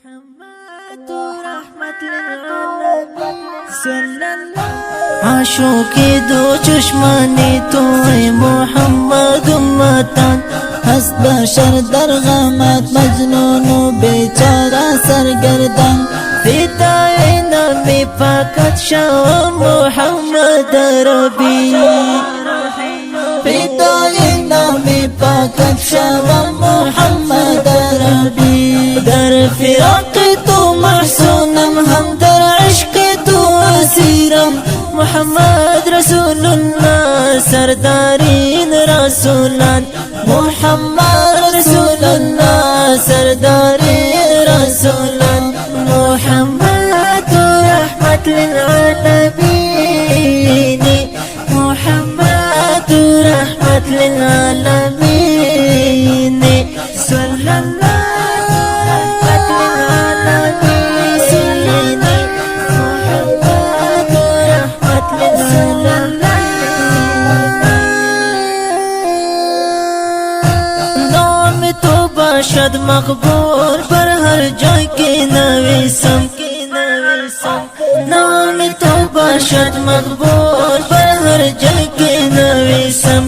محمد رحمت للعالمین صلی اللہ عاشقی دو چشمانی تو ای محمد امتان هست بشر در غمت مجنون و بیچاره سرگردان فدای نام پاکت شو محمد ربی فدای نام پاکت شو محمد ربی در فراق تو محسونم هم در عشق تو اسیرم محمد رسول الله سردارین رسولان محمد رسول الله سردارین رسولان محمد رحمت للعالمین محمد رحمت للعالمین صلی الله باشد مقبول پر ہر جای کی نویسم نام تو باشد مقبول پر ہر جای کی نویسم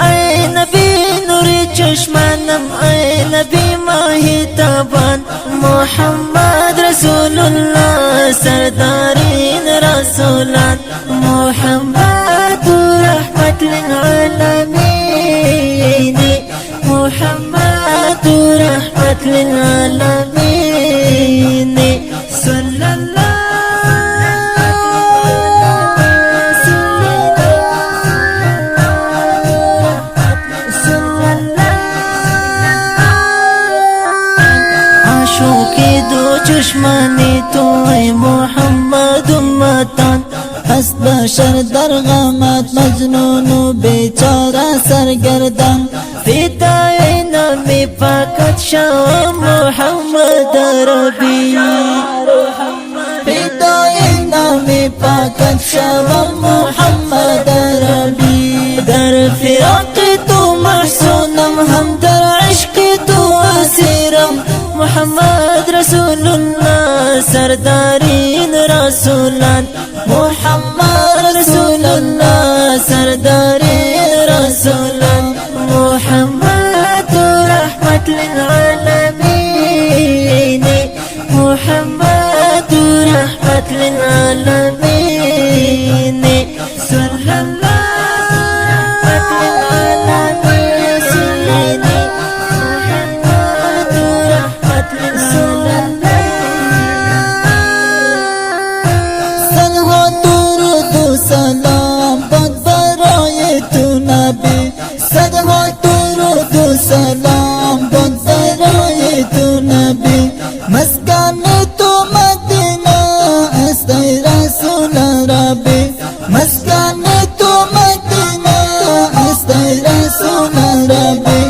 اے نبی نوری چشمانم اے نبی ماہی تابان محمد رسول اللہ سردارین رسولان محمد رحمت للعالمین محمد رحمت للعالمین صلی اللہ عاشقی دو چشمانی تو ای محمد امتان هست بشر در غمت مجنون و بیچاره سرگردان فدای نام پاکت شو محمد ربی فدای نام پاکت شو محمد ربی در فراق تو محسونم هم در عشق تو اسیرم محمد رسول الله سردارین رسولان محمد رسول الله سردارین رسولان محمد رحمت للعالمین محمد رحمت للعالمین صلی اللہ سلام باد برای تو نبی صدها درود و سلام باد برای تو نبی مسکن تو مدینه است ای رسول ربی مسکن تو مدینه است ای رسول ربی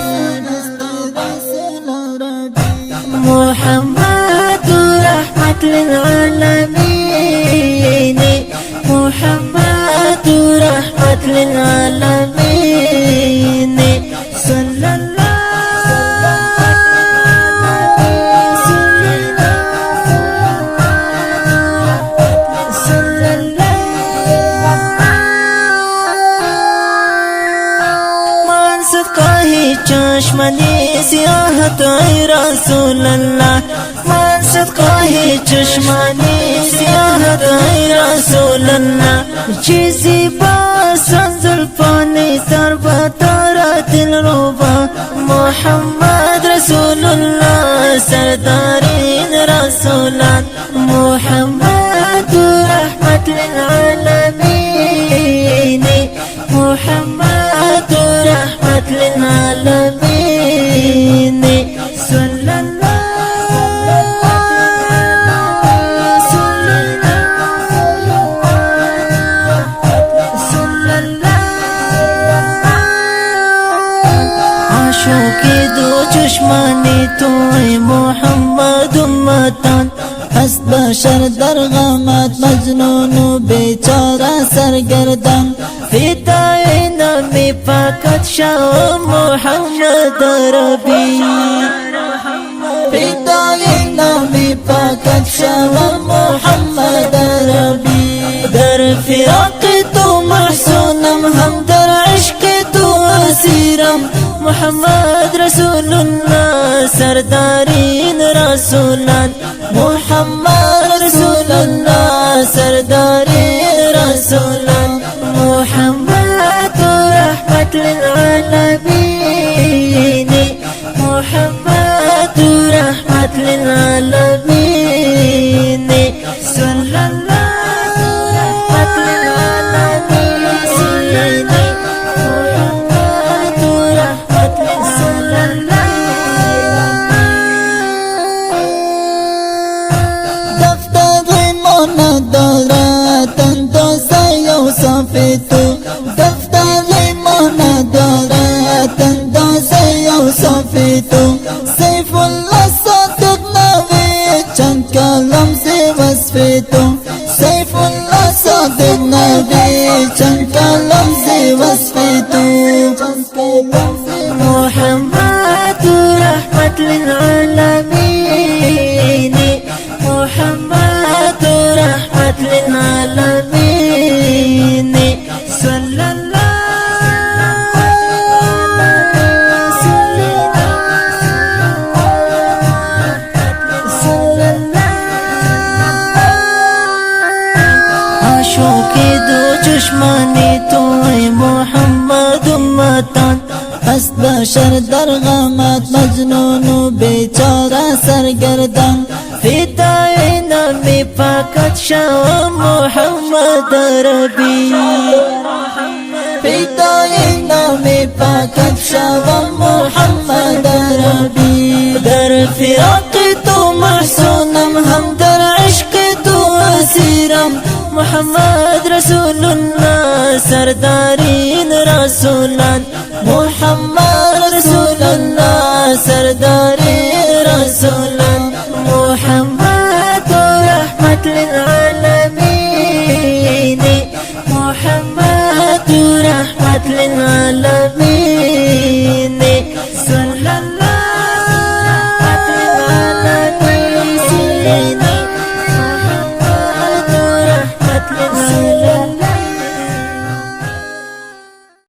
محمد رحمت للعالمین محمد رحمت للعالمین صلی اللہ من صدقه چشمانی سیاحت ای رسول اللہ من صدقه چشمانی سیاحت ای رسول اللہ چیزی باسن زلفانی تر بطار دلربا محمد رسول اللہ سردارین رسولان محمد رحمت للعالمین محمد رحمت للعالمین صلی اللہ عاشقی دو چشمانی تو ای محمد امتان هست بشر در غمت مجنون و بیچاره سرگردان فدای نام پاکت شو محمد ربی فدای نام پاکت فراق تو محسونم هم در عشق تو اسیرم محمد رسول الله سردارین رسولان محمد رسول الله سردارین رسولان محمد رحمت للعالمین محمد رحمت للعالمین صلی الله رحمت للعالمین محمد رحمت للعالمین دفتر ایمان دارد انداز یوسفتو دفتر ایمان دارد انداز یوسفتو سیف الله صادق نوی چند کلم زی وصفتو سیف الله صادق نوی چند کلم زی وصفتو محمد رحمت للعالمین محمد رحمت للعالمین صلی الله صلی الله عاشقی دو چشمانی تو ای محمد امتان است بشر در غمت مجنون و بیچاره سرگردان فدای نام پاکت شو محمد عربی فدای نام پاکت شو محمد عربی در فراق تو محسونم هم در عشق تو اسیرم محمد رسول الله سردارین رسولان محمد رسول الله سردارین رسولان